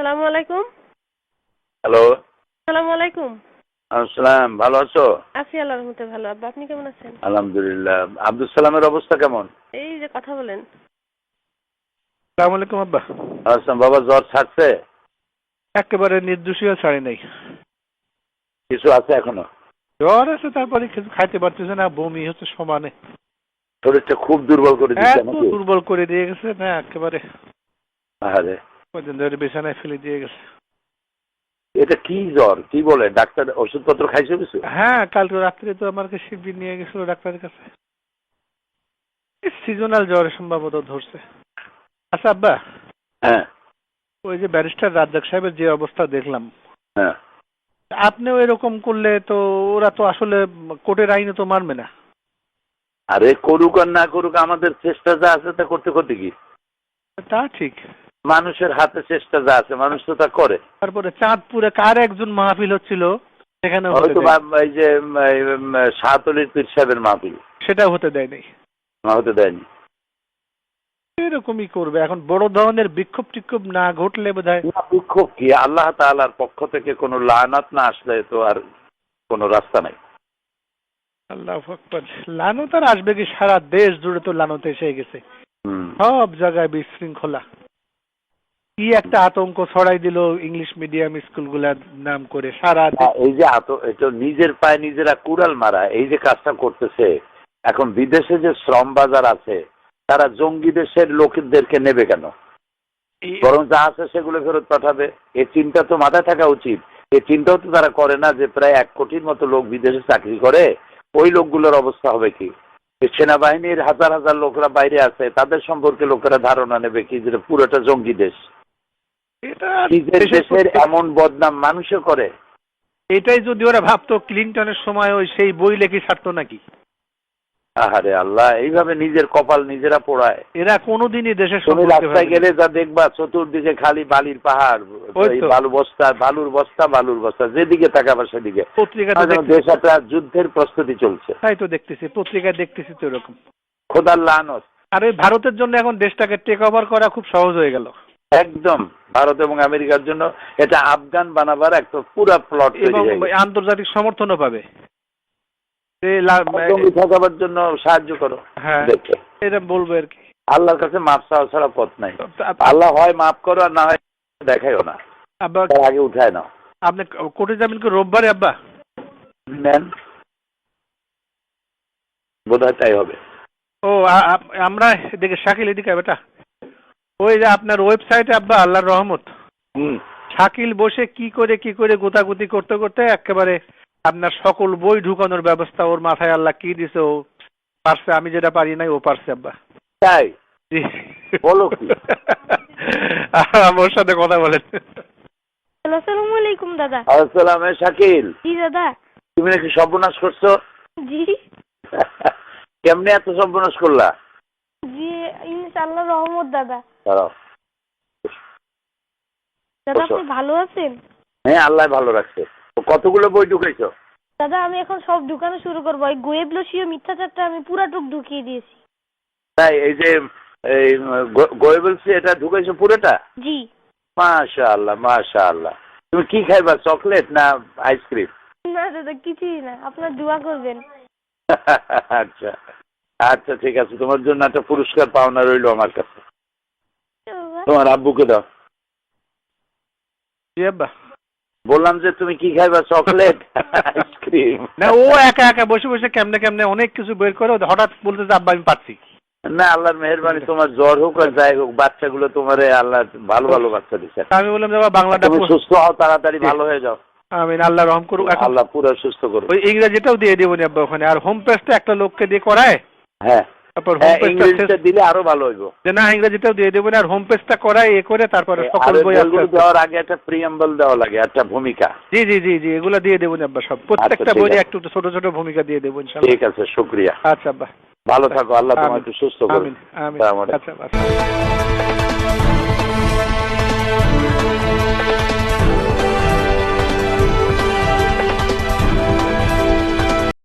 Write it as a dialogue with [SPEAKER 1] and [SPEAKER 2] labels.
[SPEAKER 1] সালামু আলাইকুম।
[SPEAKER 2] হ্যালো।
[SPEAKER 1] সালামু আলাইকুম।
[SPEAKER 2] আসসালাম, ভালো আছো?
[SPEAKER 1] আছি আল্লাহর রহমতে ভালো। আব্বা আপনি কেমন আছেন?
[SPEAKER 2] আলহামদুলিল্লাহ। আব্দুল সালামের অবস্থা কেমন?
[SPEAKER 1] এই যে কথা বলেন।
[SPEAKER 3] আসসালামু আলাইকুম আব্বা।
[SPEAKER 2] আসসালাম। বাবা জ্বর ছাড়ছে?
[SPEAKER 3] একেবারে নির্দোষীয় ছাড়ি নাই।
[SPEAKER 2] কিছু আছে এখনো?
[SPEAKER 3] জ্বর আছে, তারপরে কিছু খাইতে পারতেছে না, বমি হচ্ছে সমানে।
[SPEAKER 2] শরীরটা খুব দুর্বল করে দিচ্ছে
[SPEAKER 3] এত
[SPEAKER 2] নাকি?
[SPEAKER 3] দুর্বল করে দিয়ে গেছে না একেবারে।
[SPEAKER 2] আরে
[SPEAKER 3] কদিন ধরে বিছানায় ফেলে দিয়ে গেছে।
[SPEAKER 2] এটা কি জ্বর? কি বলে ডাক্তার? ওষুধপত্র খাইছো কিছু?
[SPEAKER 3] হ্যাঁ, কালকে রাত্রে তো আমাকে শিবির নিয়ে গেছিল ডাক্তারের কাছে। সিজনাল জ্বর সম্ভবত ধরছে। আচ্ছা আব্বা,
[SPEAKER 2] হ্যাঁ
[SPEAKER 3] ওই যে ব্যারিস্টার রাজ্জাক সাহেবের যে অবস্থা দেখলাম,
[SPEAKER 2] হ্যাঁ।
[SPEAKER 3] আপনিও এরকম করলে তো ওরা তো আসলে কোর্টের আইনে তো মানবে না।
[SPEAKER 2] আরে করুক আর না করুক, আমাদের চেষ্টা যা আছে তা করতে করতে কি?
[SPEAKER 3] তা ঠিক।
[SPEAKER 2] মানুষের হাতে চেষ্টা যা আছে মানুষ তো তা করে।
[SPEAKER 3] তারপরে চাঁদপুরে কার একজন মাহফিল হচ্ছিল, সেখানে
[SPEAKER 2] হয়তো এই যে শাহতলির পীর সাহেবের মাহফিল,
[SPEAKER 3] সেটা হতে দেয় নাই।
[SPEAKER 2] হতে দেয়নি।
[SPEAKER 3] এরকমই করবে এখন, বড় ধরনের বিক্ষোভ টিক্ষোভ না ঘটলে বোধহয়।
[SPEAKER 2] বিক্ষোভ কি? আল্লাহ তাআলার পক্ষ থেকে কোনো লানাত না আসলে তো আর কোনো রাস্তা নাই।
[SPEAKER 3] আল্লাহু আকবার। লানত আর আসবে কি? সারা দেশ জুড়ে তো লানত এসে গেছে,
[SPEAKER 2] হুম।
[SPEAKER 3] সব জায়গায় বিশৃঙ্খলা। কি একটা আতঙ্ক ছড়াই দিল ইংলিশ মিডিয়াম স্কুলগুলার নাম করে সারা
[SPEAKER 2] এই যে এটা নিজের পায়ে নিজেরা কুড়াল মারা, এই যে কাজটা করতেছে, এখন বিদেশে যে শ্রম বাজার আছে তারা জঙ্গি দেশের লোকদেরকে নেবে কেন? বরং যা আছে সেগুলো ফেরত পাঠাবে। এই চিন্তা তো মাথায় থাকা উচিত। এই চিন্তাও তো তারা করে না যে প্রায় 1 কোটির মতো লোক বিদেশে চাকরি করে, ওই লোকগুলোর অবস্থা হবে কি? সেনাবাহিনীর হাজার হাজার লোকরা বাইরে আছে, তাদের সম্পর্কে লোকেরা ধারণা নেবে কি যে পুরোটা জঙ্গি দেশ।
[SPEAKER 3] এটা
[SPEAKER 2] নিজের দেশের এমন বদনাম মানুষে করে।
[SPEAKER 3] এটাই যদি ওরা ভাবতো ক্লিনটনের সময় ওই সেই বই লেখি ছাড়তো নাকি?
[SPEAKER 2] আহারে আল্লাহ, এইভাবে নিজের কপাল নিজেরা পোড়ায়।
[SPEAKER 3] এরা কোনোদিনই দেশের
[SPEAKER 2] তুমি রাস্তায় গেলে যা দেখবা চতুর্দিকে খালি বালির পাহাড়, বালুর বস্তা, যেদিকে তাকাবা সেদিকে। দেশ একটা যুদ্ধের প্রস্তুতি চলছে।
[SPEAKER 3] তাই তো দেখতেছি, পত্রিকায় দেখতেছি তো এরকম।
[SPEAKER 2] খোদার লানত।
[SPEAKER 3] আর ওই ভারতের জন্য এখন দেশটাকে টেক ওভার করা খুব সহজ হয়ে গেল।
[SPEAKER 2] একদম ভারত এবং আমেরিকার জন্য এটা আফগান বানাবার একটা পুরা প্লট
[SPEAKER 3] এবং আন্তর্জাতিক সমর্থনও পাবে।
[SPEAKER 2] থাকাবার জন্য সাহায্য করো।
[SPEAKER 3] হ্যাঁ, এটা বলবো আর কি।
[SPEAKER 2] আল্লাহর কাছে মাপ চাওয়া ছাড়া পথ নাই। আল্লাহ হয় মাফ করো আর না হয় দেখাইও না, আগে উঠায় নাও।
[SPEAKER 3] আপনি কোর্টে যাবেন কি রোববারে আব্বা?
[SPEAKER 2] নেন, বোধহয় তাই হবে।
[SPEAKER 3] ও আমরা এদিকে শাকিল এদিকে বেটা, ওই যে আপনার ওয়েবসাইটে আব্বা আল্লাহর রহমত, শাকিল বসে কি করে গোতাগুতি করতে করতে একেবারে আপনার সকল বই ঢুকানোর ব্যবস্থা ওর মাথায় আল্লাহ কি দিছে, ও পারছে। আমি যেটা পারি নাই ও পারছে আব্বা।
[SPEAKER 2] তাই বলো কি?
[SPEAKER 3] ওর সাথে কথা বলেন।
[SPEAKER 1] আসসালামু আলাইকুম দাদা।
[SPEAKER 2] আসসালাম। শাকিল,
[SPEAKER 1] জি দাদা।
[SPEAKER 2] তুমি নাকি সর্বনাশ করছো?
[SPEAKER 1] জি।
[SPEAKER 2] কেমনে এত সর্বনাশ করলা?
[SPEAKER 1] জি ইনশাআল্লাহ রহমত দাদা।
[SPEAKER 2] দাঁড়াও।
[SPEAKER 1] দাদা আপনি ভালো আছেন?
[SPEAKER 2] হ্যাঁ, আল্লাহ ভালো রাখছে। কতগুলো বই ঢুকাইছো?
[SPEAKER 1] দাদা আমি এখন সব ঢুকানো শুরু করবো। এই গোয়েবলসীয় মিথ্যাচারটা আমি পুরাটুক ঢুকিয়ে দিয়েছি।
[SPEAKER 2] তাই? এই যে গোয়েবলসি এটা ঢুকাইছো পুরোটা?
[SPEAKER 1] জি।
[SPEAKER 2] মাশাআল্লাহ মাশাআল্লাহ। তুমি কি খাইবা, চকলেট না আইসক্রিম?
[SPEAKER 1] না দাদা কিছুই না, আপনার দোয়া করবেন।
[SPEAKER 2] আচ্ছা আচ্ছা, ঠিক আছে। তোমার জন্য একটা পুরস্কার পাওনা রইলো আমার কাছে। তোমার আব্বুকে দাও।
[SPEAKER 3] জি আব্বা।
[SPEAKER 2] বললাম যে তুমি কি খাইবা, চকলেট আইসক্রিম?
[SPEAKER 3] না, ও একা একা বসে বসে কেমনে অনেক কিছু বের করে, হঠাৎ বলতে যে আব্বা আমি পাচ্ছি
[SPEAKER 2] না। আল্লাহর মেহেরবানি, তোমার জ্বর হোক আর যাই হোক, বাচ্চাগুলো তোমার আল্লাহ ভালো ভালো বাচ্চা দিচ্ছে।
[SPEAKER 3] আমি বললাম যে বাংলাটা
[SPEAKER 2] তুমি সুস্থ হও, তাড়াতাড়ি ভালো হয়ে যাও।
[SPEAKER 3] আমিন, আল্লাহ রহম করুক।
[SPEAKER 2] আল্লাহ পুরো সুস্থ করুক।
[SPEAKER 3] ওই ইংরেজিটাও দিয়ে দেবো নি আব্বা ওখানে, আর হোম পেজটা একটা লোককে দিয়ে করায়।
[SPEAKER 2] হ্যাঁ,
[SPEAKER 3] তারপর হোম পেজটা
[SPEAKER 2] দিলে আরো ভালো হইব।
[SPEAKER 3] যে না, ইংরেজিটাও দিয়ে দেবো না, আর হোম পেজটা করায় করে তারপরে সকল বই
[SPEAKER 2] দেওয়ার আগে একটা প্রিয়াম্বল দেওয়া লাগে, একটা ভূমিকা।
[SPEAKER 3] জি জি জি জি, এগুলো দিয়ে দেবো আব্বা সব, প্রত্যেকটা বই একটু ছোট ছোট ভূমিকা দিয়ে দেবো ইনশাআল্লাহ।
[SPEAKER 2] ঠিক আছে, শুকরিয়া।
[SPEAKER 3] আচ্ছা আব্বা,
[SPEAKER 2] ভালো থাকো। আল্লাহ তোমাকে একটু সুস্থ করুন।
[SPEAKER 3] আমিন আমিন। আচ্ছা।